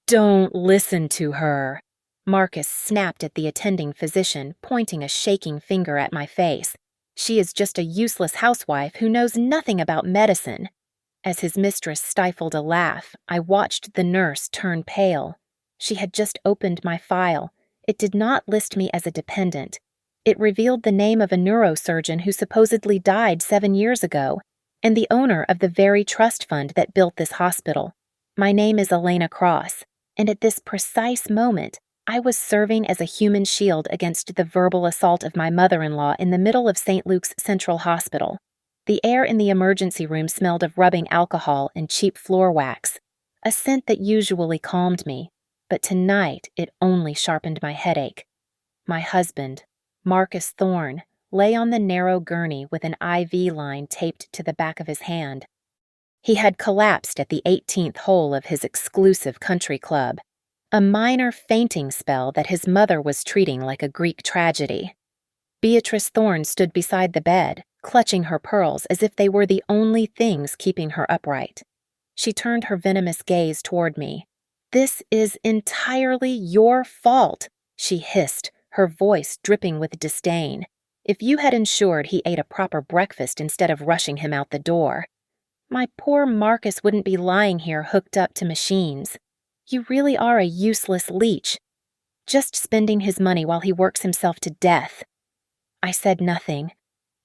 Don't listen to her. Marcus snapped at the attending physician, pointing a shaking finger at my face. She is just a useless housewife who knows nothing about medicine. As his mistress stifled a laugh, I watched the nurse turn pale. She had just opened my file. It did not list me as a dependent. It revealed the name of a neurosurgeon who supposedly died 7 years ago, and the owner of the very trust fund that built this hospital. My name is Elena Cross, and at this precise moment, I was serving as a human shield against the verbal assault of my mother-in-law in the middle of St. Luke's Central Hospital. The air in the emergency room smelled of rubbing alcohol and cheap floor wax, a scent that usually calmed me, but tonight it only sharpened my headache. My husband, Marcus Thorne, lay on the narrow gurney with an IV line taped to the back of his hand. He had collapsed at the 18th hole of his exclusive country club, a minor fainting spell that his mother was treating like a Greek tragedy. Beatrice Thorne stood beside the bed, clutching her pearls as if they were the only things keeping her upright. She turned her venomous gaze toward me. "This is entirely your fault," she hissed, her voice dripping with disdain. "If you had ensured he ate a proper breakfast instead of rushing him out the door, my poor Marcus wouldn't be lying here hooked up to machines. You really are a useless leech, just spending his money while he works himself to death." I said nothing.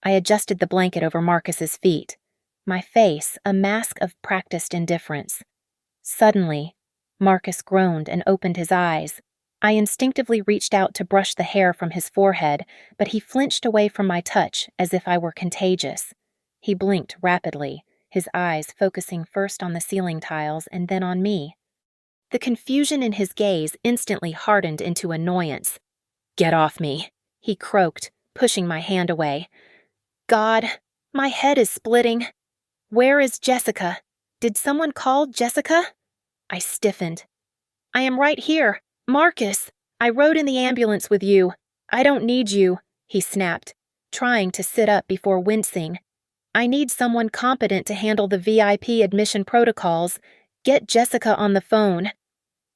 I adjusted the blanket over Marcus's feet, my face a mask of practiced indifference. Suddenly, Marcus groaned and opened his eyes. I instinctively reached out to brush the hair from his forehead, but he flinched away from my touch as if I were contagious. He blinked rapidly, his eyes focusing first on the ceiling tiles and then on me. The confusion in his gaze instantly hardened into annoyance. "Get off me," he croaked, pushing my hand away. "God, my head is splitting. Where is Jessica? Did someone call Jessica?" I stiffened. "I am right here. Marcus, I rode in the ambulance with you. I don't need you," he snapped, trying to sit up before wincing. "I need someone competent to handle the VIP admission protocols. Get Jessica on the phone.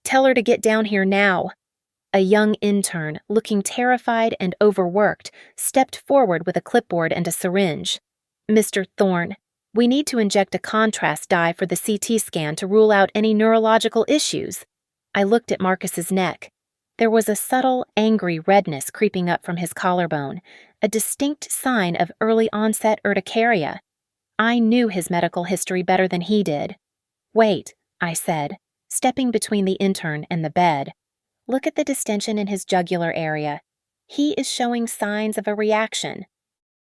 Tell her to get down here now." A young intern, looking terrified and overworked, stepped forward with a clipboard and a syringe. "Mr. Thorne, we need to inject a contrast dye for the CT scan to rule out any neurological issues." I looked at Marcus's neck. There was a subtle, angry redness creeping up from his collarbone, a distinct sign of early-onset urticaria. I knew his medical history better than he did. "Wait," I said, stepping between the intern and the bed. "Look at the distension in his jugular area. He is showing signs of a reaction.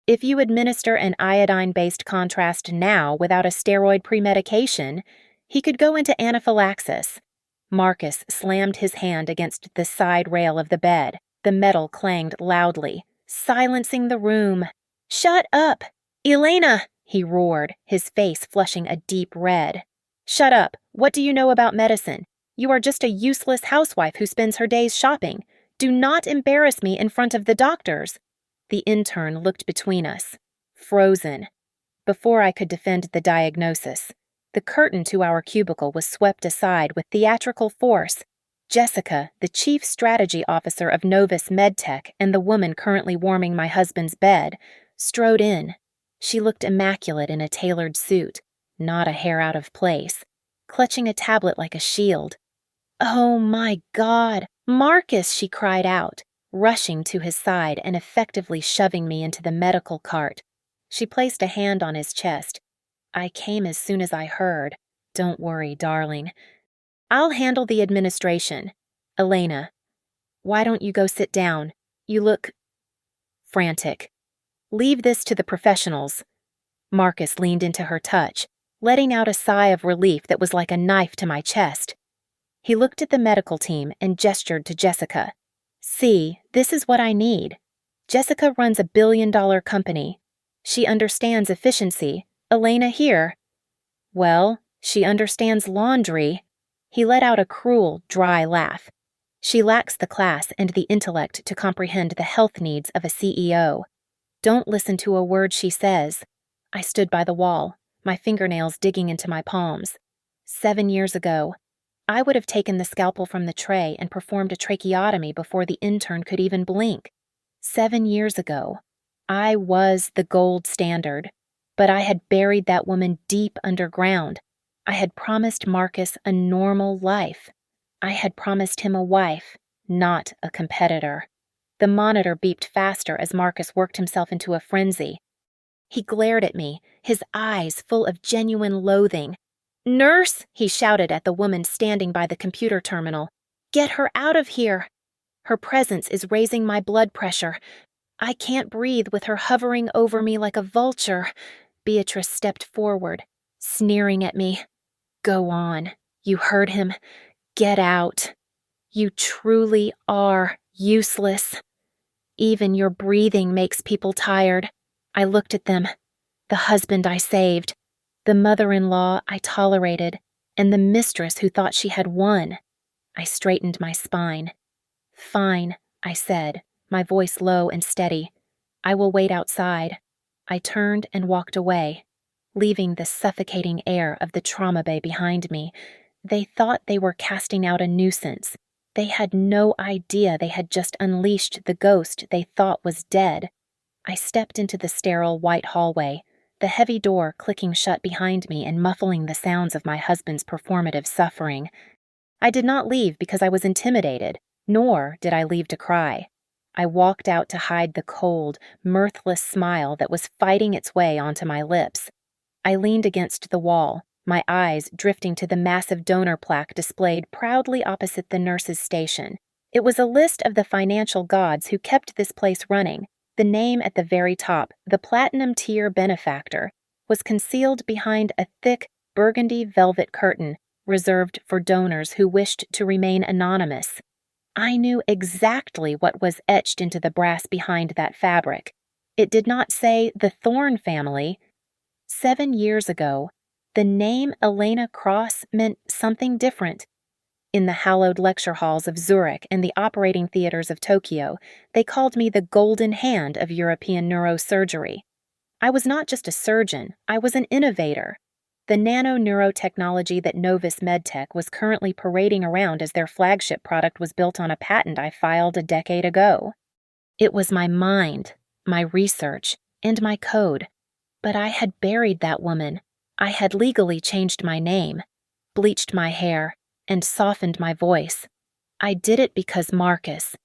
If you administer an iodine-based contrast now without a steroid premedication, he could go into anaphylaxis." Marcus slammed his hand against the side rail of the bed. The metal clanged loudly, silencing the room. "Shut up! Elena!" he roared, his face flushing a deep red. "Shut up! What do you know about medicine? You are just a useless housewife who spends her days shopping. Do not embarrass me in front of the doctors." The intern looked between us, frozen. Before I could defend the diagnosis, the curtain to our cubicle was swept aside with theatrical force. Jessica, the chief strategy officer of Novus MedTech and the woman currently warming my husband's bed, strode in. She looked immaculate in a tailored suit, not a hair out of place, clutching a tablet like a shield. "Oh my God, Marcus!" she cried out, rushing to his side and effectively shoving me into the medical cart. She placed a hand on his chest. "I came as soon as I heard. Don't worry, darling. I'll handle the administration. Elena, why don't you go sit down? You look frantic. Leave this to the professionals." Marcus leaned into her touch, letting out a sigh of relief that was like a knife to my chest. He looked at the medical team and gestured to Jessica. "See, this is what I need. Jessica runs a billion-dollar company. She understands efficiency. Elena here. Well, she understands laundry." He let out a cruel, dry laugh. "She lacks the class and the intellect to comprehend the health needs of a CEO. Don't listen to a word she says." I stood by the wall, my fingernails digging into my palms. 7 years ago, I would have taken the scalpel from the tray and performed a tracheotomy before the intern could even blink. 7 years ago, I was the gold standard, but I had buried that woman deep underground. I had promised Marcus a normal life. I had promised him a wife, not a competitor. The monitor beeped faster as Marcus worked himself into a frenzy. He glared at me, his eyes full of genuine loathing. "Nurse!" he shouted at the woman standing by the computer terminal. "Get her out of here! Her presence is raising my blood pressure. I can't breathe with her hovering over me like a vulture." Beatrice stepped forward, sneering at me. "Go on. You heard him. Get out. You truly are useless. Even your breathing makes people tired." I looked at them. The husband I saved, the mother-in-law I tolerated, and the mistress who thought she had won. I straightened my spine. "Fine," I said, my voice low and steady. "I will wait outside." I turned and walked away, leaving the suffocating air of the trauma bay behind me. They thought they were casting out a nuisance. They had no idea they had just unleashed the ghost they thought was dead. I stepped into the sterile white hallway, the heavy door clicking shut behind me and muffling the sounds of my husband's performative suffering. I did not leave because I was intimidated, nor did I leave to cry. I walked out to hide the cold, mirthless smile that was fighting its way onto my lips. I leaned against the wall, my eyes drifting to the massive donor plaque displayed proudly opposite the nurse's station. It was a list of the financial gods who kept this place running. The name at the very top, the Platinum Tier Benefactor, was concealed behind a thick burgundy velvet curtain reserved for donors who wished to remain anonymous. I knew exactly what was etched into the brass behind that fabric. It did not say the Thorne family. 7 years ago, the name Elena Cross meant something different. In the hallowed lecture halls of Zurich and the operating theaters of Tokyo, they called me the golden hand of European neurosurgery. I was not just a surgeon, I was an innovator. The nano-neurotechnology that Novus MedTech was currently parading around as their flagship product was built on a patent I filed a decade ago. It was my mind, my research, and my code. But I had buried that woman. I had legally changed my name, bleached my hair, and softened my voice. I did it because Marcus,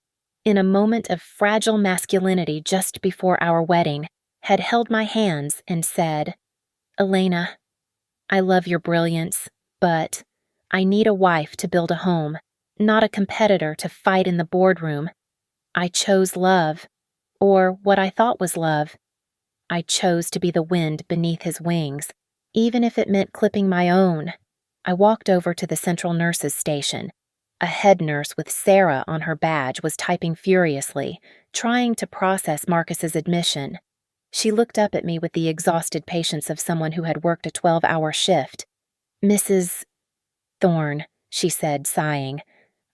in a moment of fragile masculinity just before our wedding, had held my hands and said, "Elena, I love your brilliance, but I need a wife to build a home, not a competitor to fight in the boardroom. I chose love, or what I thought was love. I chose to be the wind beneath his wings, even if it meant clipping my own." I walked over to the central nurse's station. A head nurse with Sarah on her badge was typing furiously, trying to process Marcus's admission. She looked up at me with the exhausted patience of someone who had worked a 12-hour shift. "Mrs. Thorne," she said, sighing,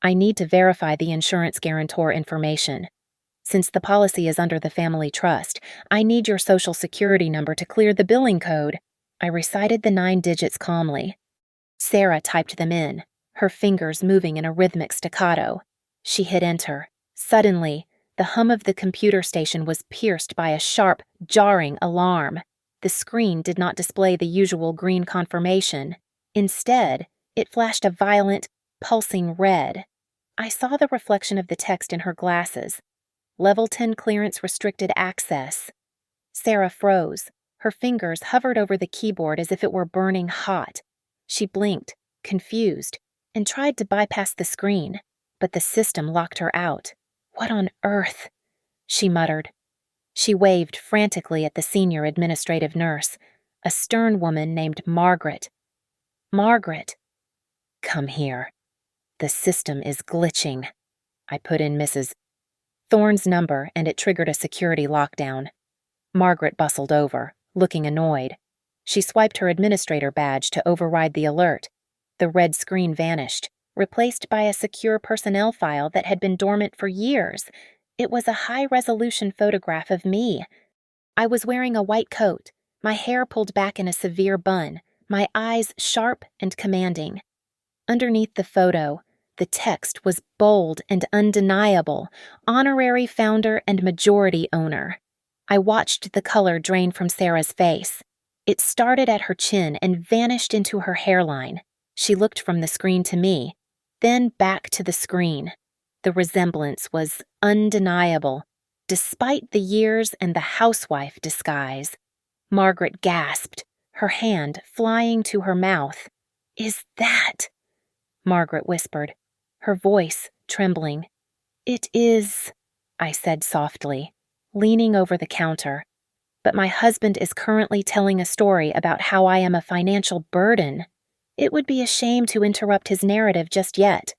"I need to verify the insurance guarantor information. Since the policy is under the family trust, I need your social security number to clear the billing code." I recited the 9 digits calmly. Sarah typed them in, her fingers moving in a rhythmic staccato. She hit enter. Suddenly, the hum of the computer station was pierced by a sharp, jarring alarm. The screen did not display the usual green confirmation. Instead, it flashed a violent, pulsing red. I saw the reflection of the text in her glasses. "Level 10 clearance restricted access." Sarah froze. Her fingers hovered over the keyboard as if it were burning hot. She blinked, confused, and tried to bypass the screen, but the system locked her out. "What on earth?" she muttered. She waved frantically at the senior administrative nurse, a stern woman named Margaret. "Margaret, come here. The system is glitching." I put in Mrs. Thorne's number, and it triggered a security lockdown. Margaret bustled over, looking annoyed. She swiped her administrator badge to override the alert. The red screen vanished, replaced by a secure personnel file that had been dormant for years. It was a high-resolution photograph of me. I was wearing a white coat, my hair pulled back in a severe bun, my eyes sharp and commanding. Underneath the photo, the text was bold and undeniable: honorary founder and majority owner. I watched the color drain from Sarah's face. It started at her chin and vanished into her hairline. She looked from the screen to me, then back to the screen. The resemblance was undeniable, despite the years and the housewife disguise. Margaret gasped, her hand flying to her mouth. "Is that?" Margaret whispered, her voice trembling. "It is," I said softly, leaning over the counter. "But my husband is currently telling a story about how I am a financial burden. It would be a shame to interrupt his narrative just yet."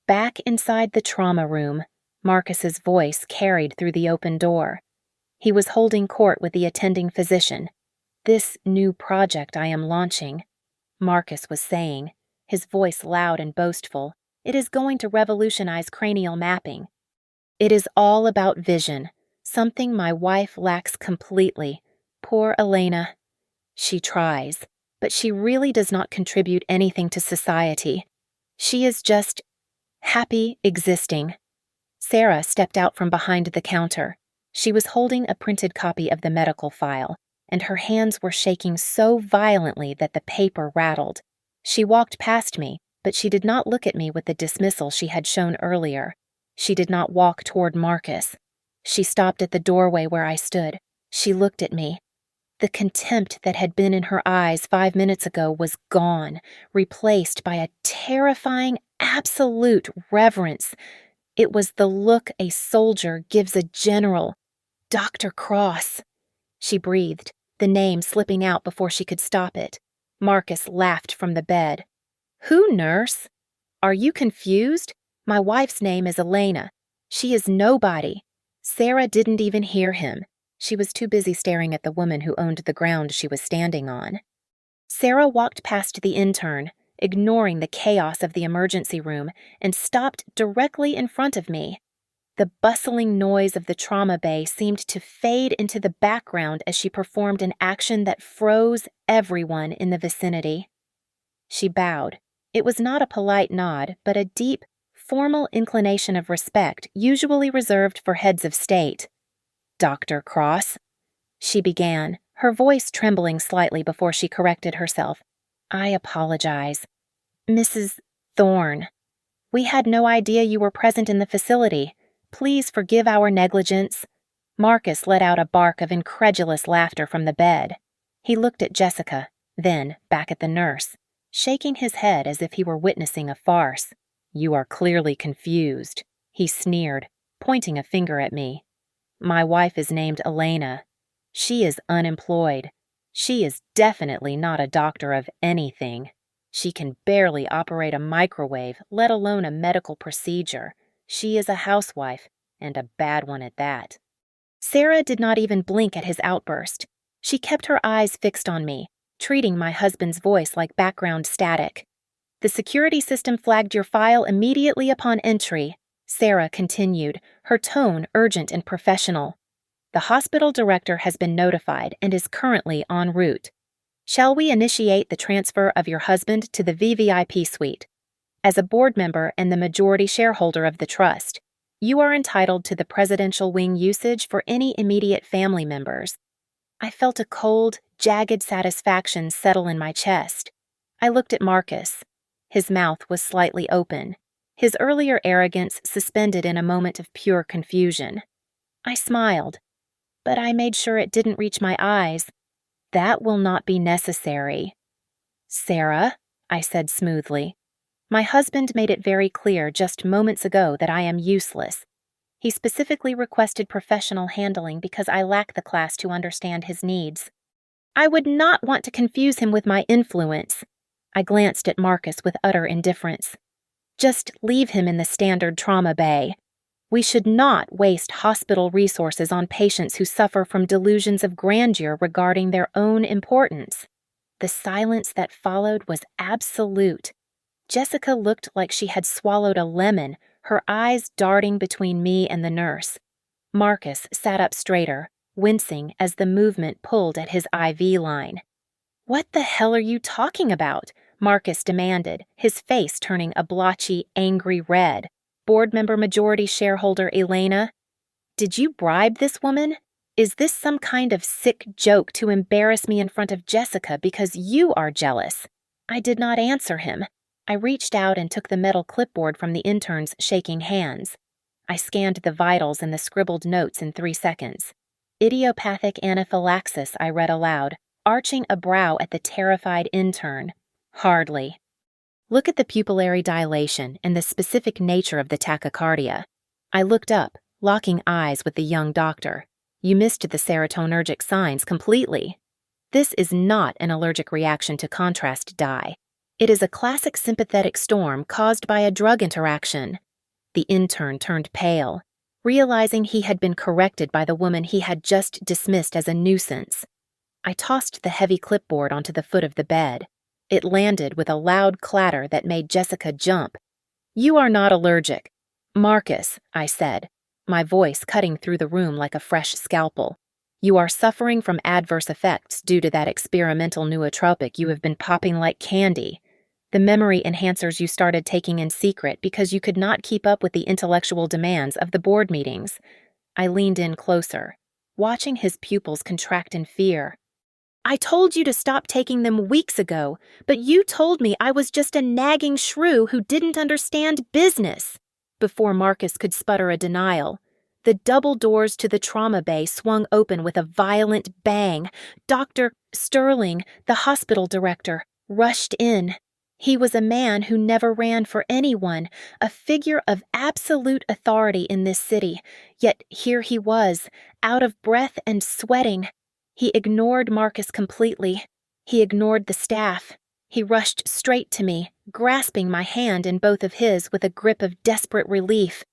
Back inside the trauma room, Marcus's voice carried through the open door. He was holding court with the attending physician. "This new project I am launching," Marcus was saying, his voice loud and boastful, "it is going to revolutionize cranial mapping. It is all about vision, something my wife lacks completely. Poor Elena. She tries, but she really does not contribute anything to society. She is just happy existing." Sarah stepped out from behind the counter. She was holding a printed copy of the medical file, and her hands were shaking so violently that the paper rattled. She walked past me, but she did not look at me with the dismissal she had shown earlier. She did not walk toward Marcus. She stopped at the doorway where I stood. She looked at me. The contempt that had been in her eyes 5 minutes ago was gone, replaced by a terrifying, absolute reverence. It was the look a soldier gives a general. "Dr. Cross." She breathed, the name slipping out before she could stop it. Marcus laughed from the bed. "Who, nurse? Are you confused? My wife's name is Elena. She is nobody." Sarah didn't even hear him. She was too busy staring at the woman who owned the ground she was standing on. Sarah walked past the intern, ignoring the chaos of the emergency room, and stopped directly in front of me. The bustling noise of the trauma bay seemed to fade into the background as she performed an action that froze everyone in the vicinity. She bowed. It was not a polite nod, but a deep, formal inclination of respect usually reserved for heads of state. "Dr. Cross," she began, her voice trembling slightly before she corrected herself. "I apologize. Mrs. Thorne. We had no idea you were present in the facility. Please forgive our negligence." Marcus let out a bark of incredulous laughter from the bed. He looked at Jessica, then back at the nurse, shaking his head as if he were witnessing a farce. "You are clearly confused," he sneered, pointing a finger at me. "My wife is named Elena. She is unemployed. She is definitely not a doctor of anything. She can barely operate a microwave, let alone a medical procedure. She is a housewife, and a bad one at that." Sarah did not even blink at his outburst. She kept her eyes fixed on me, treating my husband's voice like background static. "The security system flagged your file immediately upon entry," Sarah continued, her tone urgent and professional. "The hospital director has been notified and is currently en route. Shall we initiate the transfer of your husband to the VVIP suite? As a board member and the majority shareholder of the trust, you are entitled to the presidential wing usage for any immediate family members." I felt a cold, jagged satisfaction settle in my chest. I looked at Marcus. His mouth was slightly open, his earlier arrogance suspended in a moment of pure confusion. I smiled, but I made sure it didn't reach my eyes. "That will not be necessary." "Sarah," I said smoothly, "my husband made it very clear just moments ago that I am useless. He specifically requested professional handling because I lack the class to understand his needs. I would not want to confuse him with my influence." I glanced at Marcus with utter indifference. "Just leave him in the standard trauma bay. We should not waste hospital resources on patients who suffer from delusions of grandeur regarding their own importance." The silence that followed was absolute. Jessica looked like she had swallowed a lemon, her eyes darting between me and the nurse. Marcus sat up straighter, wincing as the movement pulled at his IV line. "What the hell are you talking about? Marcus demanded, his face turning a blotchy, angry red. Board member majority shareholder Elena, did you bribe this woman? Is this some kind of sick joke to embarrass me in front of Jessica because you are jealous? I did not answer him. I reached out and took the metal clipboard from the intern's shaking hands. I scanned the vitals and the scribbled notes in 3 seconds. Idiopathic anaphylaxis, I read aloud, arching a brow at the terrified intern. Hardly. Look at the pupillary dilation and the specific nature of the tachycardia. I looked up, locking eyes with the young doctor. You missed the serotonergic signs completely. This is not an allergic reaction to contrast dye. It is a classic sympathetic storm caused by a drug interaction. The intern turned pale, realizing he had been corrected by the woman he had just dismissed as a nuisance. I tossed the heavy clipboard onto the foot of the bed. It landed with a loud clatter that made Jessica jump. You are not allergic. Marcus, I said, my voice cutting through the room like a fresh scalpel. You are suffering from adverse effects due to that experimental nootropic you have been popping like candy. The memory enhancers you started taking in secret because you could not keep up with the intellectual demands of the board meetings. I leaned in closer, watching his pupils contract in fear. I told you to stop taking them weeks ago, but you told me I was just a nagging shrew who didn't understand business. Before Marcus could sputter a denial, the double doors to the trauma bay swung open with a violent bang. Dr. Sterling, the hospital director, rushed in. He was a man who never ran for anyone, a figure of absolute authority in this city, yet here he was, out of breath and sweating. He ignored Marcus completely. He ignored the staff. He rushed straight to me, grasping my hand in both of his with a grip of desperate relief.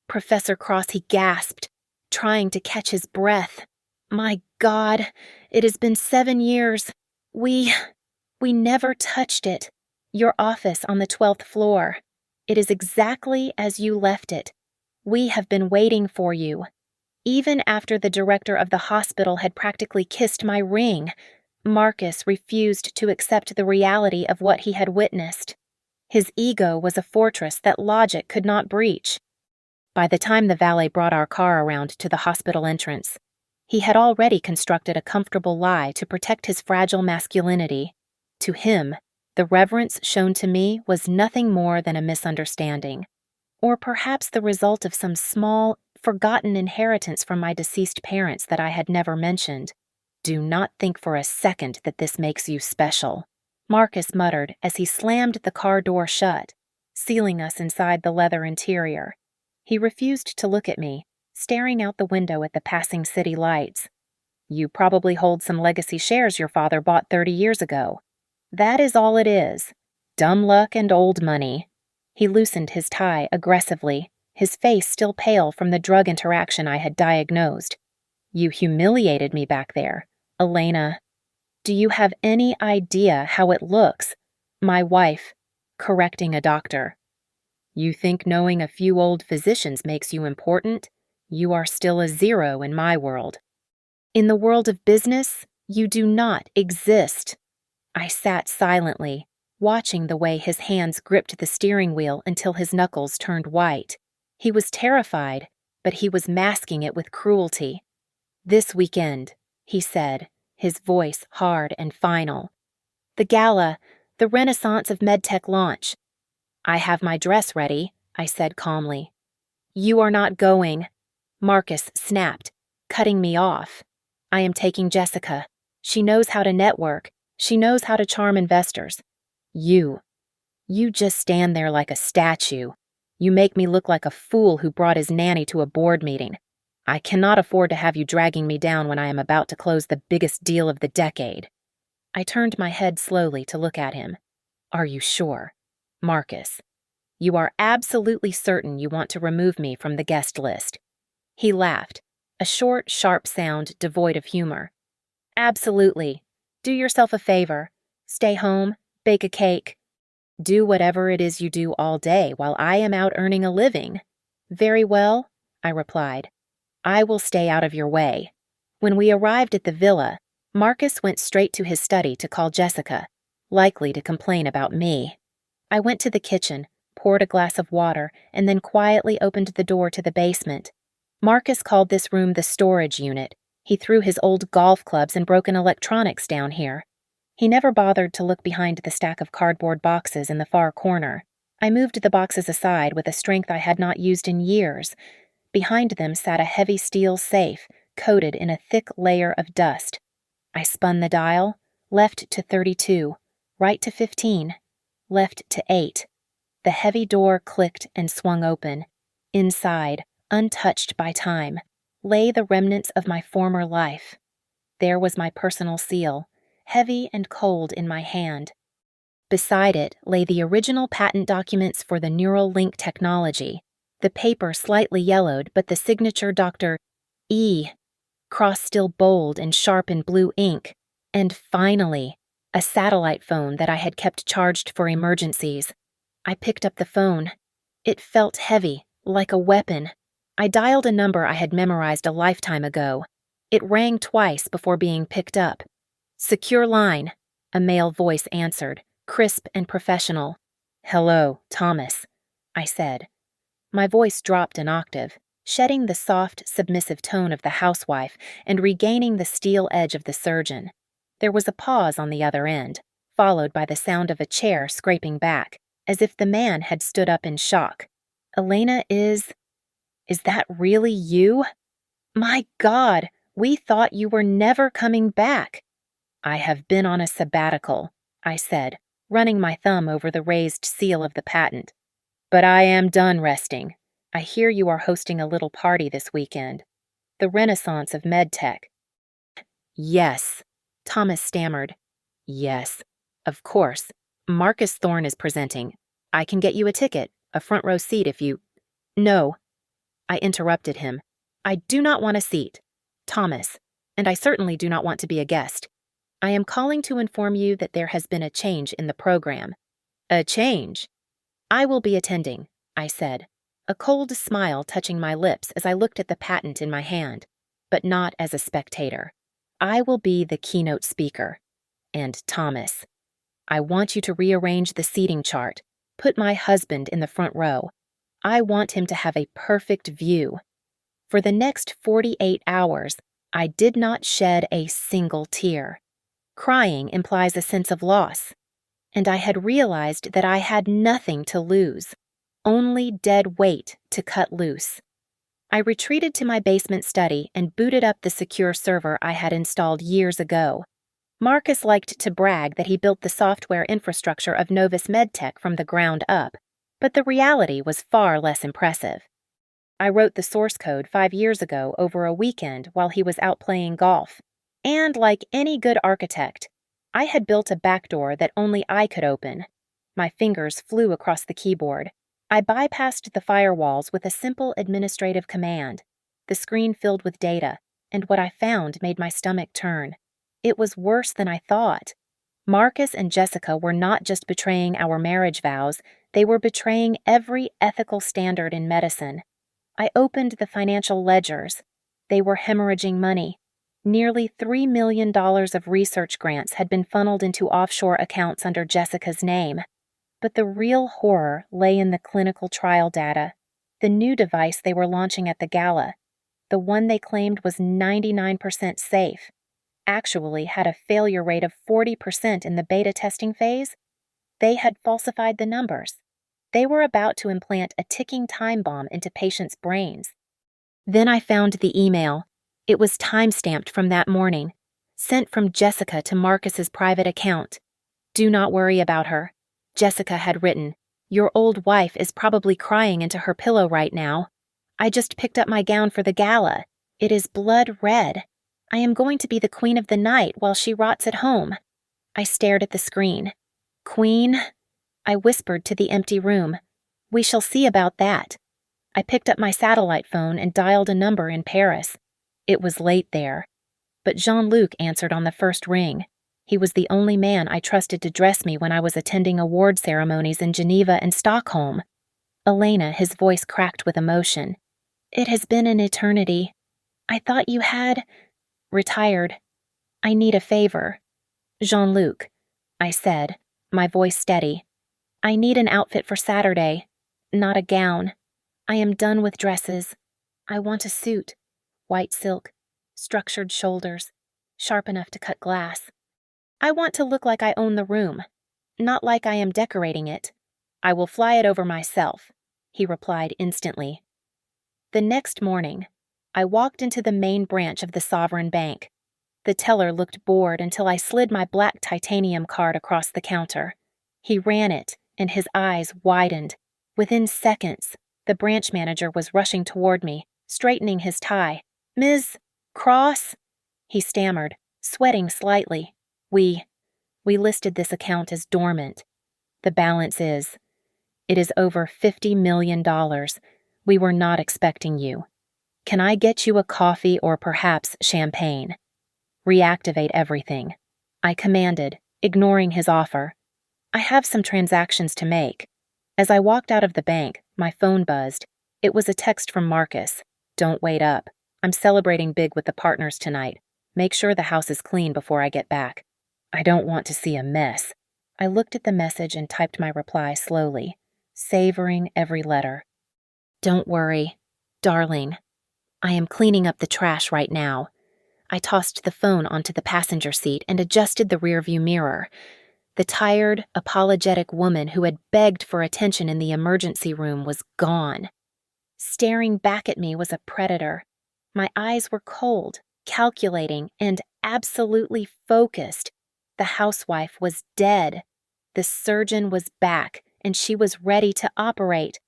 Professor Cross, he gasped, trying to catch his breath. My God, it has been 7 years. We never touched it. Your office on the 12th floor. It is exactly as you left it. We have been waiting for you. Even after the director of the hospital had practically kissed my ring, Marcus refused to accept the reality of what he had witnessed. His ego was a fortress that logic could not breach. By the time the valet brought our car around to the hospital entrance, he had already constructed a comfortable lie to protect his fragile masculinity. To him, the reverence shown to me was nothing more than a misunderstanding, or perhaps the result of some small, forgotten inheritance from my deceased parents that I had never mentioned. Do not think for a second that this makes you special, Marcus muttered as he slammed the car door shut, sealing us inside the leather interior. He refused to look at me, staring out the window at the passing city lights. You probably hold some legacy shares your father bought 30 years ago. That is all it is. Dumb luck and old money. He loosened his tie aggressively, his face still pale from the drug interaction I had diagnosed. You humiliated me back there, Elena. Do you have any idea how it looks? My wife, correcting a doctor. You think knowing a few old physicians makes you important? You are still a zero in my world. In the world of business, you do not exist. I sat silently, watching the way his hands gripped the steering wheel until his knuckles turned white. He was terrified, but he was masking it with cruelty. This weekend, he said, his voice hard and final. The gala, the Renaissance of MedTech launch. I have my dress ready, I said calmly. You are not going, Marcus snapped, cutting me off. I am taking Jessica. She knows how to network. She knows how to charm investors. You just stand there like a statue. You make me look like a fool who brought his nanny to a board meeting. I cannot afford to have you dragging me down when I am about to close the biggest deal of the decade. I turned my head slowly to look at him. Are you sure? Marcus, you are absolutely certain you want to remove me from the guest list. He laughed, a short, sharp sound devoid of humor. Absolutely. Do yourself a favor. Stay home, bake a cake. Do whatever it is you do all day while I am out earning a living. Very well, I replied. I will stay out of your way. When we arrived at the villa, Marcus went straight to his study to call Jessica, likely to complain about me. I went to the kitchen, poured a glass of water, and then quietly opened the door to the basement. Marcus called this room the storage unit. He threw his old golf clubs and broken electronics down here. He never bothered to look behind the stack of cardboard boxes in the far corner. I moved the boxes aside with a strength I had not used in years. Behind them sat a heavy steel safe, coated in a thick layer of dust. I spun the dial, left to 32, right to 15, left to 8. The heavy door clicked and swung open. Inside, untouched by time, lay the remnants of my former life. There was my personal seal, heavy and cold in my hand. Beside it lay the original patent documents for the neural link technology, the paper slightly yellowed but the signature Dr. E. cross still bold and sharp in blue ink, and finally, a satellite phone that I had kept charged for emergencies. I picked up the phone. It felt heavy, like a weapon. I dialed a number I had memorized a lifetime ago. It rang twice before being picked up. "Secure line," a male voice answered, crisp and professional. "Hello, Thomas," I said. My voice dropped an octave, shedding the soft, submissive tone of the housewife and regaining the steel edge of the surgeon. There was a pause on the other end, followed by the sound of a chair scraping back, as if the man had stood up in shock. "Elena, is that really you? My God, we thought you were never coming back." "I have been on a sabbatical," I said, running my thumb over the raised seal of the patent. "But I am done resting. I hear you are hosting a little party this weekend. The Renaissance of MedTech." "Yes," Thomas stammered. "Yes, of course. Marcus Thorne is presenting. I can get you a ticket, a front row seat if you—" "No," I interrupted him. "I do not want a seat, Thomas, and I certainly do not want to be a guest. I am calling to inform you that there has been a change in the program." "A change?" "I will be attending," I said, a cold smile touching my lips as I looked at the patent in my hand, but not as a spectator. "I will be the keynote speaker. And Thomas, I want you to rearrange the seating chart, put my husband in the front row. I want him to have a perfect view." For the next 48 hours, I did not shed a single tear. Crying implies a sense of loss, and I had realized that I had nothing to lose, only dead weight to cut loose. I retreated to my basement study and booted up the secure server I had installed years ago. Marcus liked to brag that he built the software infrastructure of Novus MedTech from the ground up, but the reality was far less impressive. I wrote the source code 5 years ago over a weekend while he was out playing golf, and like any good architect, I had built a backdoor that only I could open. My fingers flew across the keyboard. I bypassed the firewalls with a simple administrative command. The screen filled with data, and what I found made my stomach turn. It was worse than I thought. Marcus and Jessica were not just betraying our marriage vows, they were betraying every ethical standard in medicine. I opened the financial ledgers. They were hemorrhaging money. Nearly $3 million of research grants had been funneled into offshore accounts under Jessica's name. But the real horror lay in the clinical trial data, the new device they were launching at the gala, the one they claimed was 99% safe, actually had a failure rate of 40% in the beta testing phase. They had falsified the numbers. They were about to implant a ticking time bomb into patients' brains. Then I found the email. It was time-stamped from that morning, sent from Jessica to Marcus's private account. "Do not worry about her," Jessica had written. "Your old wife is probably crying into her pillow right now. I just picked up my gown for the gala. It is blood red. I am going to be the queen of the night while she rots at home." I stared at the screen. "Queen?" I whispered to the empty room. "We shall see about that." I picked up my satellite phone and dialed a number in Paris. It was late there, but Jean-Luc answered on the first ring. He was the only man I trusted to dress me when I was attending award ceremonies in Geneva and Stockholm. "Elena," his voice cracked with emotion. "It has been an eternity. I thought you had retired. I need a favor." "Jean-Luc," I said, my voice steady. "I need an outfit for Saturday, not a gown. I am done with dresses. I want a suit, white silk, structured shoulders, sharp enough to cut glass. I want to look like I own the room, not like I am decorating it. I will fly it over myself," he replied instantly. The next morning, I walked into the main branch of the Sovereign Bank. The teller looked bored until I slid my black titanium card across the counter. He ran it, and his eyes widened. Within seconds, the branch manager was rushing toward me, straightening his tie. "Ms. Cross?" he stammered, sweating slightly. We listed this account as dormant. The balance is. It is over $50 million. We were not expecting you. Can I get you a coffee or perhaps champagne? Reactivate everything," I commanded, ignoring his offer. "I have some transactions to make." As I walked out of the bank, my phone buzzed. It was a text from Marcus. "Don't wait up. I'm celebrating big with the partners tonight. Make sure the house is clean before I get back. I don't want to see a mess." I looked at the message and typed my reply slowly, savoring every letter. "Don't worry, darling. I am cleaning up the trash right now." I tossed the phone onto the passenger seat and adjusted the rearview mirror. The tired, apologetic woman who had begged for attention in the emergency room was gone. Staring back at me was a predator. My eyes were cold, calculating, and absolutely focused. The housewife was dead. The surgeon was back, and she was ready to operate.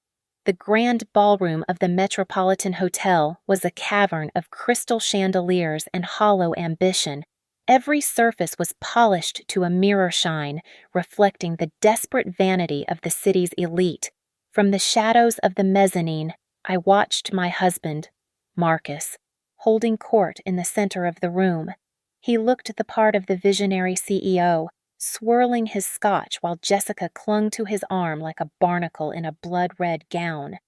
The grand ballroom of the Metropolitan Hotel was a cavern of crystal chandeliers and hollow ambition. Every surface was polished to a mirror shine, reflecting the desperate vanity of the city's elite. From the shadows of the mezzanine, I watched my husband, Marcus, holding court in the center of the room. He looked the part of the visionary CEO, swirling his scotch while Jessica clung to his arm like a barnacle in a blood-red gown.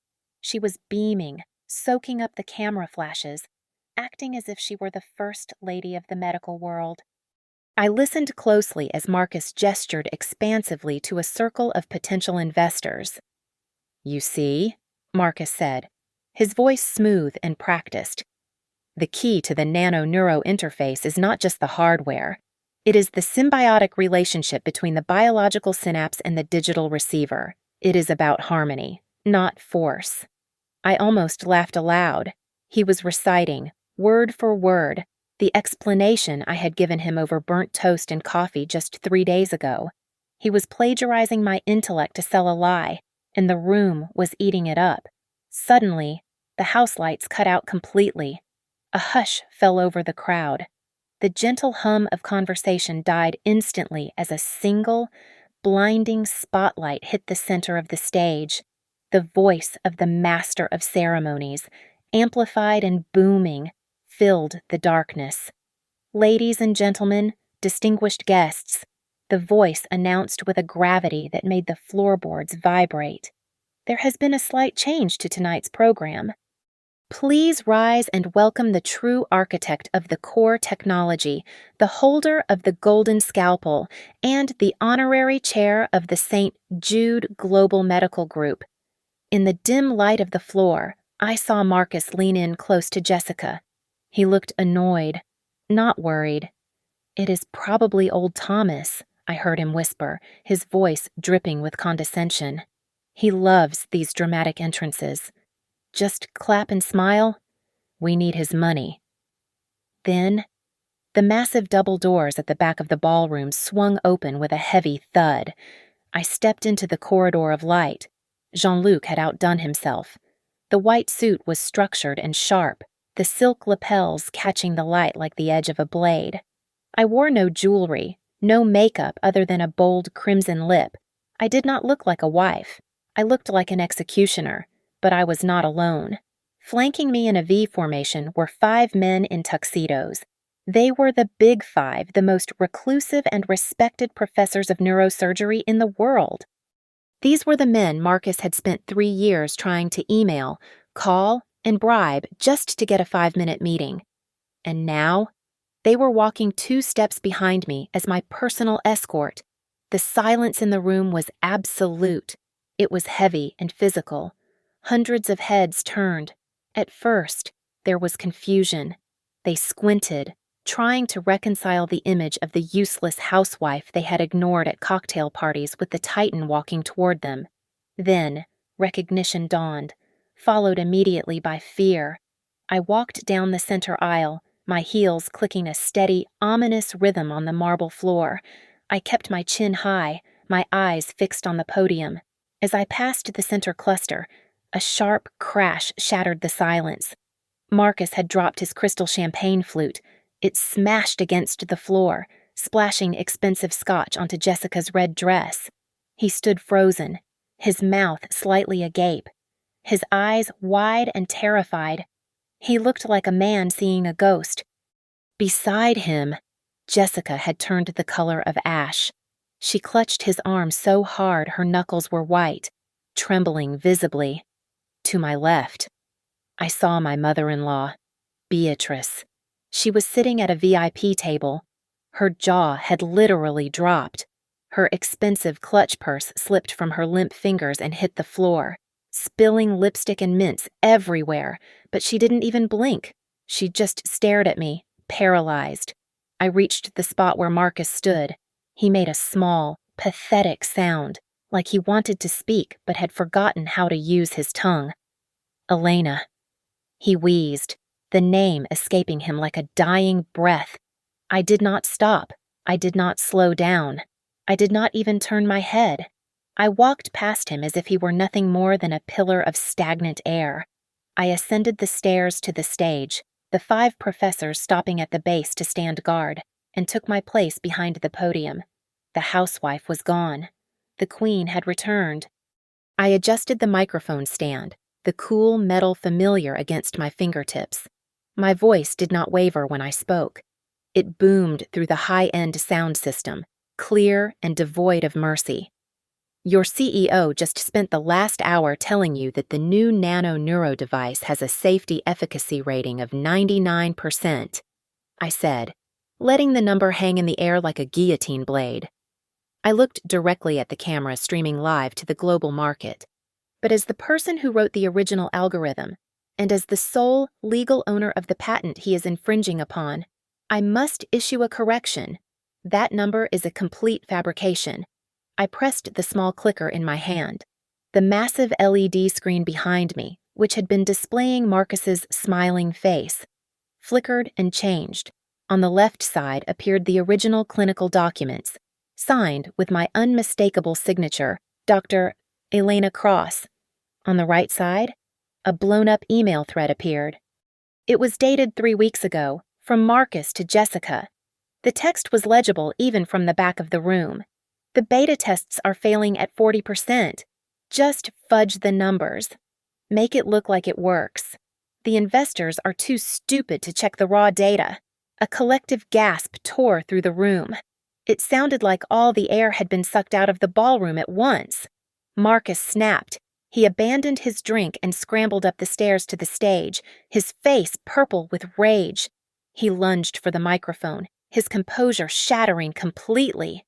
She was beaming, soaking up the camera flashes, acting as if she were the first lady of the medical world. I listened closely as Marcus gestured expansively to a circle of potential investors. "You see," Marcus said, his voice smooth and practiced. "The key to the nano-neuro interface is not just the hardware. It is the symbiotic relationship between the biological synapse and the digital receiver. It is about harmony, not force." I almost laughed aloud. He was reciting, word for word, the explanation I had given him over burnt toast and coffee just 3 days ago. He was plagiarizing my intellect to sell a lie, and the room was eating it up. Suddenly, the house lights cut out completely. A hush fell over the crowd. The gentle hum of conversation died instantly as a single, blinding spotlight hit the center of the stage. The voice of the master of ceremonies, amplified and booming, filled the darkness. "Ladies and gentlemen, distinguished guests," the voice announced with a gravity that made the floorboards vibrate. "There has been a slight change to tonight's program. Please rise and welcome the true architect of the core technology, the holder of the golden scalpel, and the honorary chair of the St. Jude Global Medical Group." In the dim light of the floor, I saw Marcus lean in close to Jessica. He looked annoyed, not worried. "It is probably old Thomas," I heard him whisper, his voice dripping with condescension. "He loves these dramatic entrances. Just clap and smile. We need his money." Then, the massive double doors at the back of the ballroom swung open with a heavy thud. I stepped into the corridor of light. Jean-Luc had outdone himself. The white suit was structured and sharp, the silk lapels catching the light like the edge of a blade. I wore no jewelry, no makeup other than a bold crimson lip. I did not look like a wife. I looked like an executioner. But I was not alone. Flanking me in a V formation were 5 men in tuxedos. They were the Big Five, the most reclusive and respected professors of neurosurgery in the world. These were the men Marcus had spent 3 years trying to email, call, and bribe just to get a 5-minute meeting. And now, they were walking 2 steps behind me as my personal escort. The silence in the room was absolute. It was heavy and physical. Hundreds of heads turned. At first, there was confusion. They squinted, trying to reconcile the image of the useless housewife they had ignored at cocktail parties with the Titan walking toward them. Then, recognition dawned, followed immediately by fear. I walked down the center aisle, my heels clicking a steady, ominous rhythm on the marble floor. I kept my chin high, my eyes fixed on the podium. As I passed the center cluster, a sharp crash shattered the silence. Marcus had dropped his crystal champagne flute. It smashed against the floor, splashing expensive scotch onto Jessica's red dress. He stood frozen, his mouth slightly agape, his eyes wide and terrified. He looked like a man seeing a ghost. Beside him, Jessica had turned the color of ash. She clutched his arm so hard her knuckles were white, trembling visibly. To my left, I saw my mother-in-law, Beatrice. She was sitting at a VIP table. Her jaw had literally dropped. Her expensive clutch purse slipped from her limp fingers and hit the floor, spilling lipstick and mints everywhere, but she didn't even blink. She just stared at me, paralyzed. I reached the spot where Marcus stood. He made a small, pathetic sound, like he wanted to speak but had forgotten how to use his tongue. Elena. He wheezed, the name escaping him like a dying breath. I did not stop. I did not slow down. I did not even turn my head. I walked past him as if he were nothing more than a pillar of stagnant air. I ascended the stairs to the stage, the 5 professors stopping at the base to stand guard, and took my place behind the podium. The housewife was gone. The queen had returned. I adjusted the microphone stand, the cool metal familiar against my fingertips. My voice did not waver when I spoke. It boomed through the high-end sound system, clear and devoid of mercy. Your CEO just spent the last hour telling you that the new nano-neuro device has a safety efficacy rating of 99%, I said, letting the number hang in the air like a guillotine blade. I looked directly at the camera streaming live to the global market. But as the person who wrote the original algorithm, and as the sole legal owner of the patent he is infringing upon, I must issue a correction. That number is a complete fabrication. I pressed the small clicker in my hand. The massive LED screen behind me, which had been displaying Marcus's smiling face, flickered and changed. On the left side appeared the original clinical documents, signed with my unmistakable signature, Dr. Elena Cross. On the right side, a blown-up email thread appeared. It was dated 3 weeks ago, from Marcus to Jessica. The text was legible even from the back of the room. The beta tests are failing at 40%. Just fudge the numbers. Make it look like it works. The investors are too stupid to check the raw data. A collective gasp tore through the room. It sounded like all the air had been sucked out of the ballroom at once. Marcus snapped. He abandoned his drink and scrambled up the stairs to the stage, his face purple with rage. He lunged for the microphone, his composure shattering completely.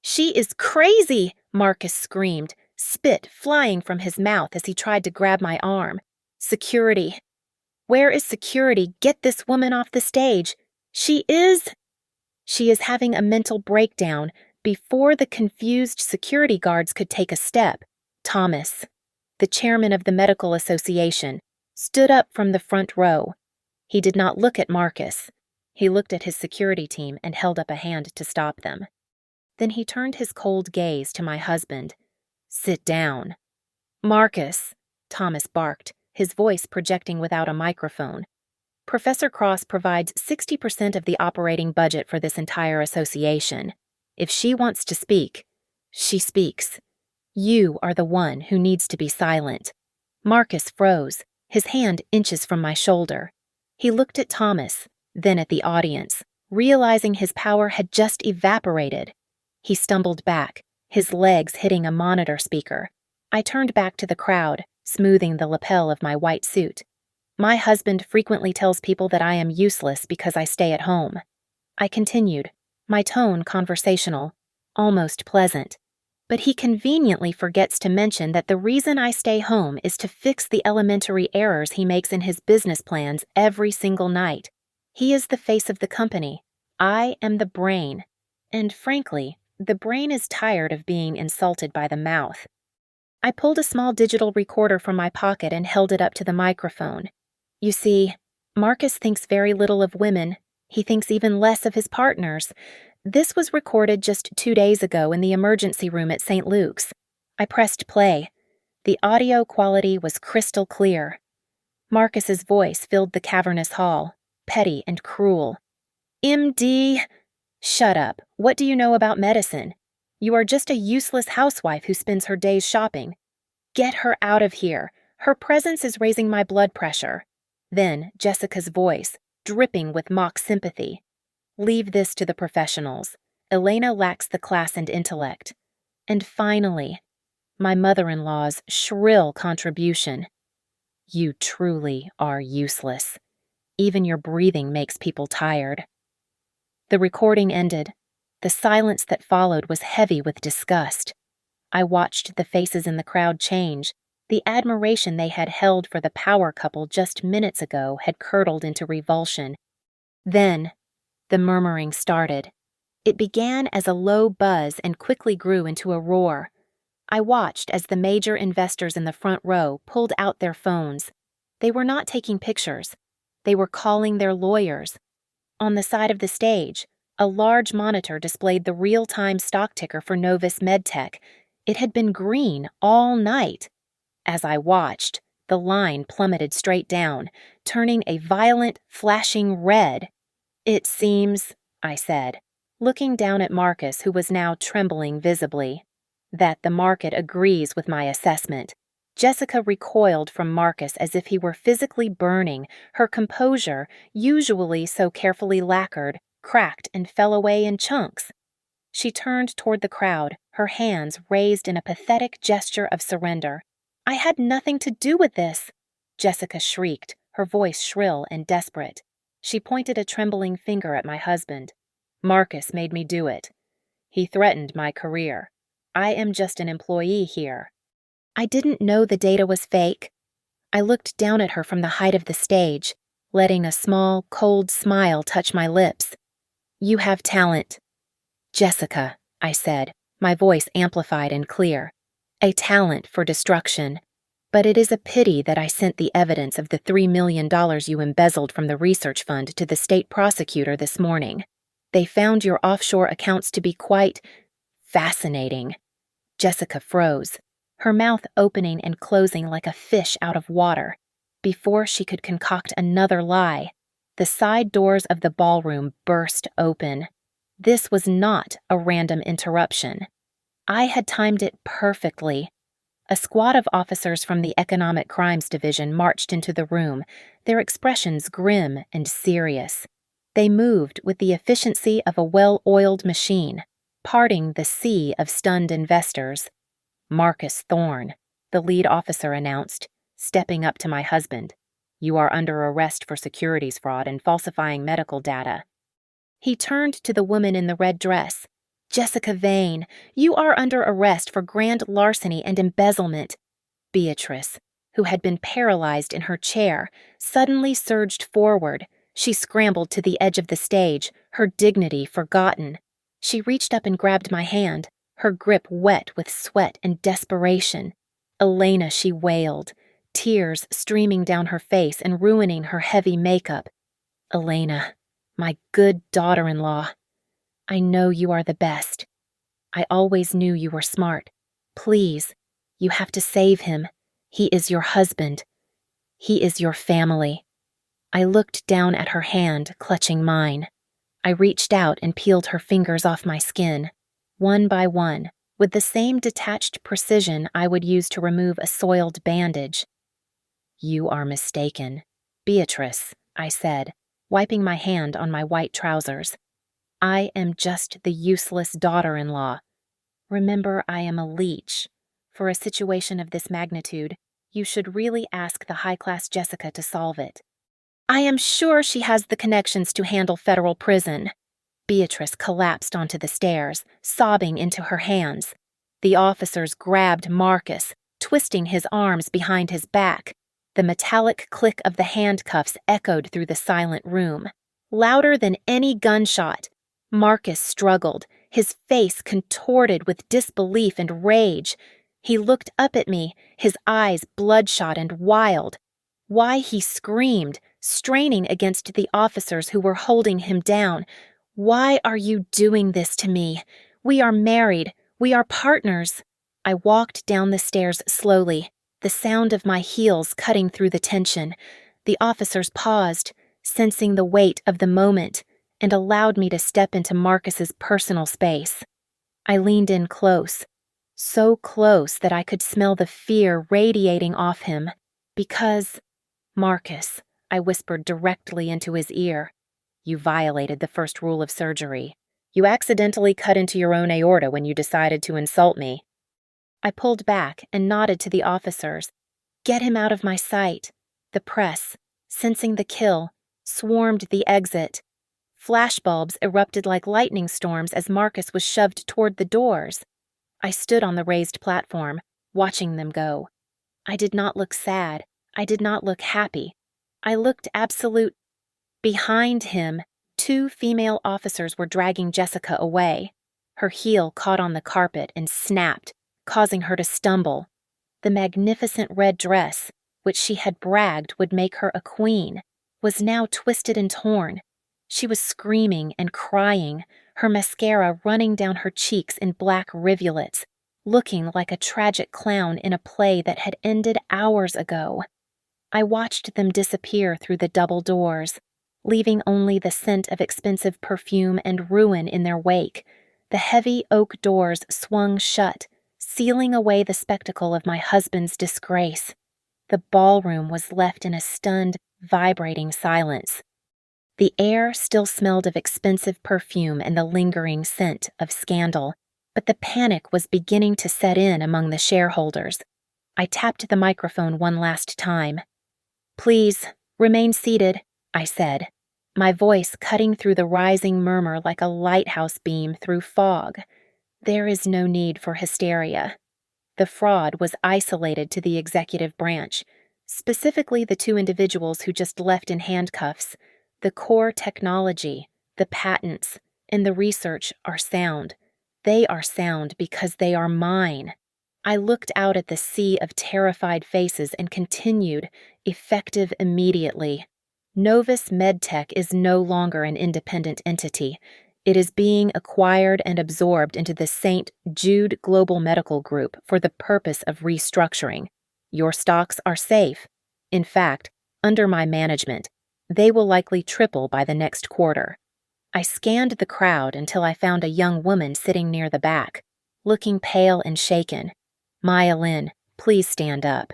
"She is crazy!" Marcus screamed, spit flying from his mouth as he tried to grab my arm. "Security. Where is security? Get this woman off the stage. She is having a mental breakdown." Before the confused security guards could take a step, Thomas, the chairman of the medical association, stood up from the front row. He did not look at Marcus. He looked at his security team and held up a hand to stop them. Then he turned his cold gaze to my husband. "Sit down." "Marcus," Thomas barked, his voice projecting without a microphone. "Professor Cross provides 60% of the operating budget for this entire association. If she wants to speak, she speaks. You are the one who needs to be silent." Marcus froze, his hand inches from my shoulder. He looked at Thomas, then at the audience, realizing his power had just evaporated. He stumbled back, his legs hitting a monitor speaker. I turned back to the crowd, smoothing the lapel of my white suit. "My husband frequently tells people that I am useless because I stay at home." I continued, my tone conversational. almost pleasant. But he conveniently forgets to mention that the reason I stay home is to fix the elementary errors he makes in his business plans every single night. He is the face of the company. I am the brain. And frankly, the brain is tired of being insulted by the mouth. I pulled a small digital recorder from my pocket and held it up to the microphone. You see, Marcus thinks very little of women. He thinks even less of his partners. This was recorded just 2 days ago in the emergency room at St. Luke's. I pressed play. The audio quality was crystal clear. Marcus's voice filled the cavernous hall, petty and cruel. MD, shut up. What do you know about medicine? You are just a useless housewife who spends her days shopping. Get her out of here. Her presence is raising my blood pressure. Then Jessica's voice, dripping with mock sympathy. Leave this to the professionals. Elena lacks the class and intellect. And finally, my mother-in-law's shrill contribution. You truly are useless. Even your breathing makes people tired. The recording ended. The silence that followed was heavy with disgust. I watched the faces in the crowd change. The admiration they had held for the power couple just minutes ago had curdled into revulsion. Then, the murmuring started. It began as a low buzz and quickly grew into a roar. I watched as the major investors in the front row pulled out their phones. They were not taking pictures. They were calling their lawyers. On the side of the stage, a large monitor displayed the real-time stock ticker for Novus Medtech. It had been green all night. As I watched, the line plummeted straight down, turning a violent, flashing red. It seems, I said, looking down at Marcus, who was now trembling visibly, that the market agrees with my assessment. Jessica recoiled from Marcus as if he were physically burning. Her composure, usually so carefully lacquered, cracked and fell away in chunks. She turned toward the crowd, her hands raised in a pathetic gesture of surrender. I had nothing to do with this, Jessica shrieked, her voice shrill and desperate. She pointed a trembling finger at my husband. Marcus made me do it. He threatened my career. I am just an employee here. I didn't know the data was fake. I looked down at her from the height of the stage, letting a small, cold smile touch my lips. You have talent. Jessica, I said, my voice amplified and clear. A talent for destruction. But it is a pity that I sent the evidence of the $3 million you embezzled from the research fund to the state prosecutor this morning. They found your offshore accounts to be quite fascinating. Jessica froze, her mouth opening and closing like a fish out of water. Before she could concoct another lie, the side doors of the ballroom burst open. This was not a random interruption. I had timed it perfectly. A squad of officers from the Economic Crimes Division marched into the room, their expressions grim and serious. They moved with the efficiency of a well-oiled machine, parting the sea of stunned investors. Marcus Thorne, the lead officer announced, stepping up to my husband. You are under arrest for securities fraud and falsifying medical data. He turned to the woman in the red dress. Jessica Vane, you are under arrest for grand larceny and embezzlement. Beatrice, who had been paralyzed in her chair, suddenly surged forward. She scrambled to the edge of the stage, her dignity forgotten. She reached up and grabbed my hand, her grip wet with sweat and desperation. Elena, she wailed, tears streaming down her face and ruining her heavy makeup. Elena, my good daughter-in-law. I know you are the best. I always knew you were smart. Please, you have to save him. He is your husband. He is your family. I looked down at her hand, clutching mine. I reached out and peeled her fingers off my skin, one by one, with the same detached precision I would use to remove a soiled bandage. You are mistaken. Beatrice, I said, wiping my hand on my white trousers. I am just the useless daughter-in-law. Remember, I am a leech. For a situation of this magnitude, you should really ask the high-class Jessica to solve it. I am sure she has the connections to handle federal prison. Beatrice collapsed onto the stairs, sobbing into her hands. The officers grabbed Marcus, twisting his arms behind his back. The metallic click of the handcuffs echoed through the silent room. Louder than any gunshot, Marcus struggled, his face contorted with disbelief and rage. He looked up at me, his eyes bloodshot and wild. Why he screamed, straining against the officers who were holding him down. "Why are you doing this to me? We are married. We are partners." I walked down the stairs slowly, the sound of my heels cutting through the tension. The officers paused, sensing the weight of the moment, and allowed me to step into Marcus's personal space. I leaned in close, so close that I could smell the fear radiating off him. "Because, Marcus," I whispered directly into his ear, "you violated the first rule of surgery. You accidentally cut into your own aorta when you decided to insult me." I pulled back and nodded to the officers. "Get him out of my sight." The press, sensing the kill, swarmed the exit. Flashbulbs erupted like lightning storms as Marcus was shoved toward the doors. I stood on the raised platform, watching them go. I did not look sad. I did not look happy. I looked absolute. Behind him, 2 female officers were dragging Jessica away. Her heel caught on the carpet and snapped, causing her to stumble. The magnificent red dress, which she had bragged would make her a queen, was now twisted and torn. She was screaming and crying, her mascara running down her cheeks in black rivulets, looking like a tragic clown in a play that had ended hours ago. I watched them disappear through the double doors, leaving only the scent of expensive perfume and ruin in their wake. The heavy oak doors swung shut, sealing away the spectacle of my husband's disgrace. The ballroom was left in a stunned, vibrating silence. The air still smelled of expensive perfume and the lingering scent of scandal, but the panic was beginning to set in among the shareholders. I tapped the microphone one last time. "Please, remain seated," I said, my voice cutting through the rising murmur like a lighthouse beam through fog. "There is no need for hysteria." The fraud was isolated to the executive branch, specifically the 2 individuals who just left in handcuffs. The core technology, the patents, and the research are sound. They are sound because they are mine. I looked out at the sea of terrified faces and continued, effective immediately. Novus MedTech is no longer an independent entity. It is being acquired and absorbed into the St. Jude Global Medical Group for the purpose of restructuring. Your stocks are safe. In fact, under my management, they will likely triple by the next quarter. I scanned the crowd until I found a young woman sitting near the back, looking pale and shaken. "Maya Lynn, please stand up."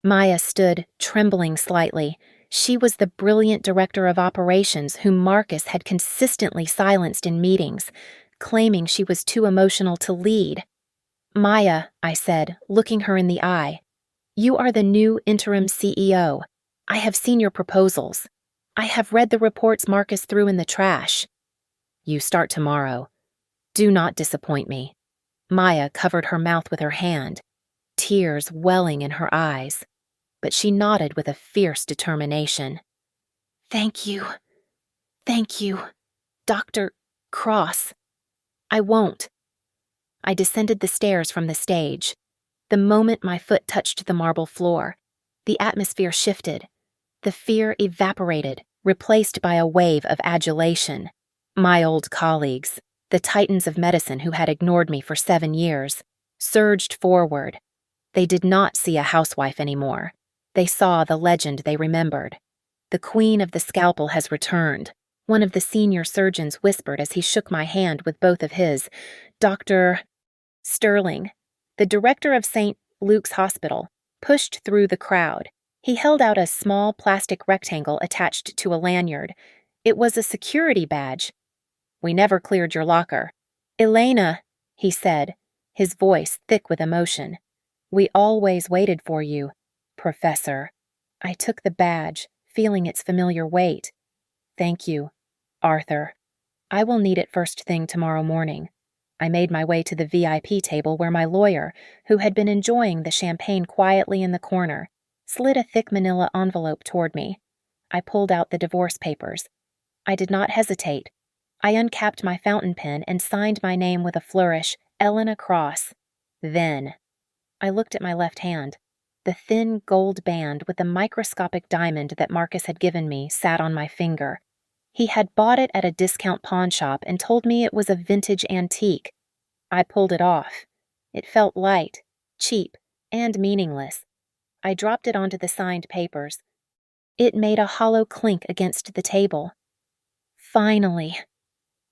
Maya stood, trembling slightly. She was the brilliant director of operations whom Marcus had consistently silenced in meetings, claiming she was too emotional to lead. "Maya," I said, looking her in the eye, "you are the new interim CEO. I have seen your proposals. I have read the reports Marcus threw in the trash. You start tomorrow. Do not disappoint me." Maya covered her mouth with her hand, tears welling in her eyes, but she nodded with a fierce determination. "Thank you. Thank you, Dr. Cross. I won't." I descended the stairs from the stage. The moment my foot touched the marble floor, the atmosphere shifted. The fear evaporated, replaced by a wave of adulation. My old colleagues, the titans of medicine who had ignored me for 7 years, surged forward. They did not see a housewife anymore. They saw the legend they remembered. "The queen of the scalpel has returned," one of the senior surgeons whispered as he shook my hand with both of his. Dr. Sterling, the director of St. Luke's Hospital, pushed through the crowd. He held out a small plastic rectangle attached to a lanyard. It was a security badge. "We never cleared your locker." "Elena," he said, his voice thick with emotion. "We always waited for you, Professor." I took the badge, feeling its familiar weight. "Thank you, Arthur." I will need it first thing tomorrow morning. I made my way to the VIP table where my lawyer, who had been enjoying the champagne quietly in the corner, slid a thick manila envelope toward me. I pulled out the divorce papers. I did not hesitate. I uncapped my fountain pen and signed my name with a flourish, Ellen across. Then, I looked at my left hand. The thin gold band with the microscopic diamond that Marcus had given me sat on my finger. He had bought it at a discount pawn shop and told me it was a vintage antique. I pulled it off. It felt light, cheap, and meaningless. I dropped it onto the signed papers. It made a hollow clink against the table. Finally.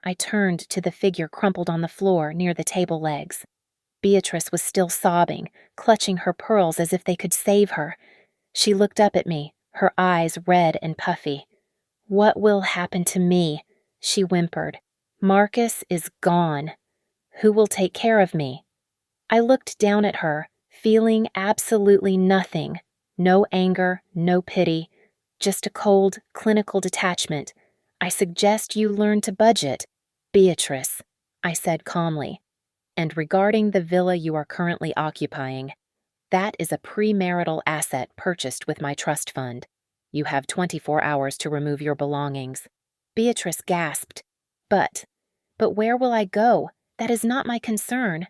I turned to the figure crumpled on the floor near the table legs. Beatrice was still sobbing, clutching her pearls as if they could save her. She looked up at me, her eyes red and puffy. "What will happen to me?" she whimpered. "Marcus is gone. Who will take care of me?" I looked down at her, feeling absolutely nothing. No anger, no pity, just a cold, clinical detachment. "I suggest you learn to budget, Beatrice," I said calmly. "And regarding the villa you are currently occupying, that is a premarital asset purchased with my trust fund. You have 24 hours to remove your belongings." Beatrice gasped. But where will I go? That is not my concern,"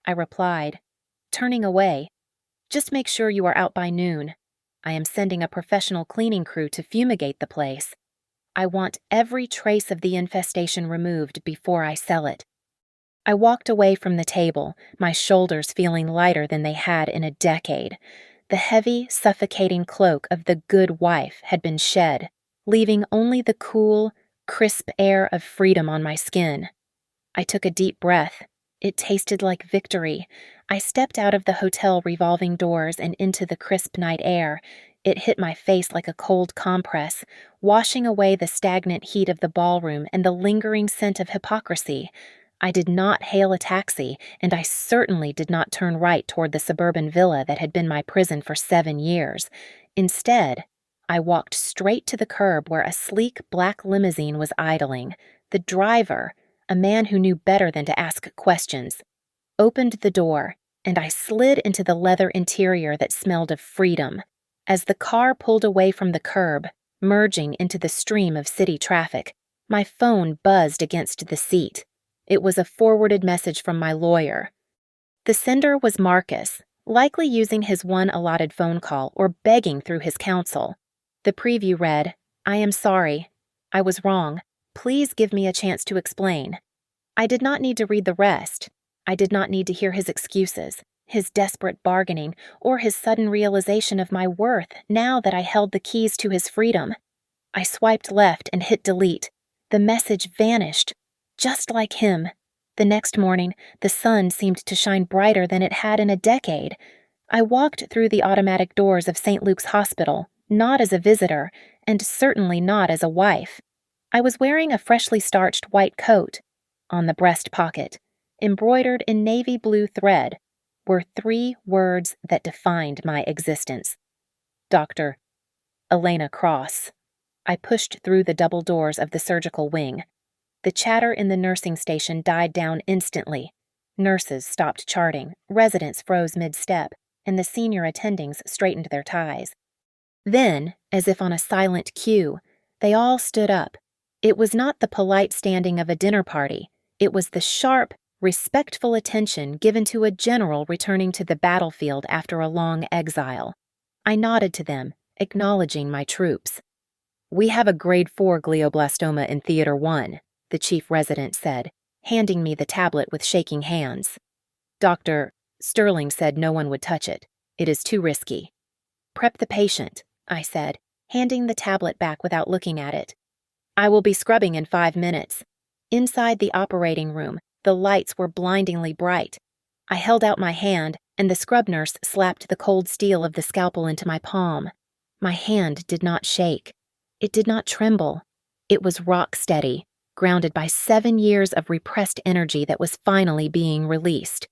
I replied, turning away. "Just make sure you are out by noon. I am sending a professional cleaning crew to fumigate the place. I want every trace of the infestation removed before I sell it." I walked away from the table, my shoulders feeling lighter than they had in a decade. The heavy, suffocating cloak of the good wife had been shed, leaving only the cool, crisp air of freedom on my skin. I took a deep breath. It tasted like victory. I stepped out of the hotel revolving doors and into the crisp night air. It hit my face like a cold compress, washing away the stagnant heat of the ballroom and the lingering scent of hypocrisy. I did not hail a taxi, and I certainly did not turn right toward the suburban villa that had been my prison for 7 years. Instead, I walked straight to the curb where a sleek black limousine was idling. The driver, a man who knew better than to ask questions, opened the door, and I slid into the leather interior that smelled of freedom. As the car pulled away from the curb, merging into the stream of city traffic, my phone buzzed against the seat. It was a forwarded message from my lawyer. The sender was Marcus, likely using his one allotted phone call or begging through his counsel. The preview read, "I am sorry. I was wrong. Please give me a chance to explain." I did not need to read the rest. I did not need to hear his excuses, his desperate bargaining, or his sudden realization of my worth now that I held the keys to his freedom. I swiped left and hit delete. The message vanished. Just like him. The next morning, the sun seemed to shine brighter than it had in a decade. I walked through the automatic doors of St. Luke's Hospital, not as a visitor, and certainly not as a wife. I was wearing a freshly starched white coat. On the breast pocket, embroidered in navy blue thread, were 3 words that defined my existence. Dr. Elena Cross. I pushed through the double doors of the surgical wing. The chatter in the nursing station died down instantly. Nurses stopped charting, residents froze mid-step, and the senior attendings straightened their ties. Then, as if on a silent cue, they all stood up. It was not the polite standing of a dinner party. It was the sharp, respectful attention given to a general returning to the battlefield after a long exile. I nodded to them, acknowledging my troops. "We have a grade 4 glioblastoma in Theater 1, the chief resident said, handing me the tablet with shaking hands. "Dr. Sterling said no one would touch it. It is too risky." "Prep the patient," I said, handing the tablet back without looking at it. "I will be scrubbing in 5 minutes." Inside the operating room, the lights were blindingly bright. I held out my hand, and the scrub nurse slapped the cold steel of the scalpel into my palm. My hand did not shake. It did not tremble. It was rock steady, grounded by 7 years of repressed energy that was finally being released.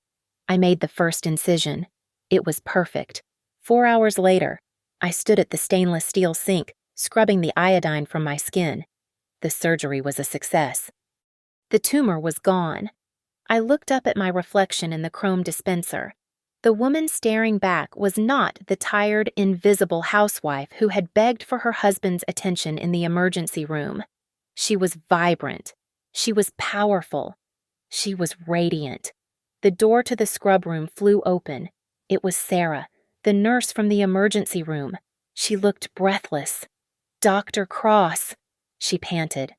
I made the first incision. It was perfect. 4 hours later, I stood at the stainless steel sink, scrubbing the iodine from my skin. The surgery was a success. The tumor was gone. I looked up at my reflection in the chrome dispenser. The woman staring back was not the tired, invisible housewife who had begged for her husband's attention in the emergency room. She was vibrant. She was powerful. She was radiant. The door to the scrub room flew open. It was Sarah, the nurse from the emergency room. She looked breathless. "Dr. Cross," she panted.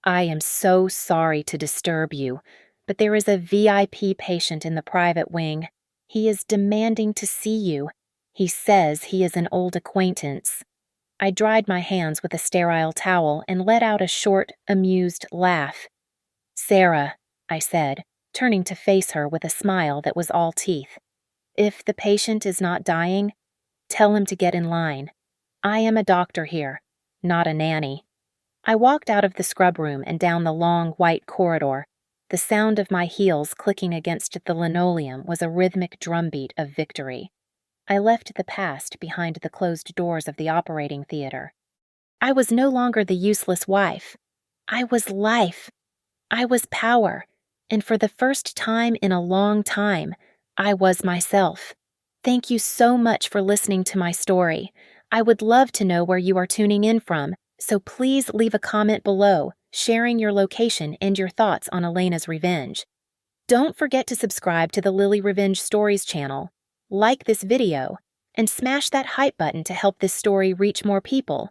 "I am so sorry to disturb you, but there is a VIP patient in the private wing. He is demanding to see you. He says he is an old acquaintance." I dried my hands with a sterile towel and let out a short, amused laugh. "Sarah," I said, turning to face her with a smile that was all teeth. "If the patient is not dying, tell him to get in line. I am a doctor here, not a nanny." I walked out of the scrub room and down the long, white corridor. The sound of my heels clicking against the linoleum was a rhythmic drumbeat of victory. I left the past behind the closed doors of the operating theater. I was no longer the useless wife. I was life. I was power. And for the first time in a long time, I was myself. Thank you so much for listening to my story. I would love to know where you are tuning in from, so please leave a comment below, sharing your location and your thoughts on Elena's revenge. Don't forget to subscribe to the Lily Revenge Stories channel, like this video, and smash that hype button to help this story reach more people.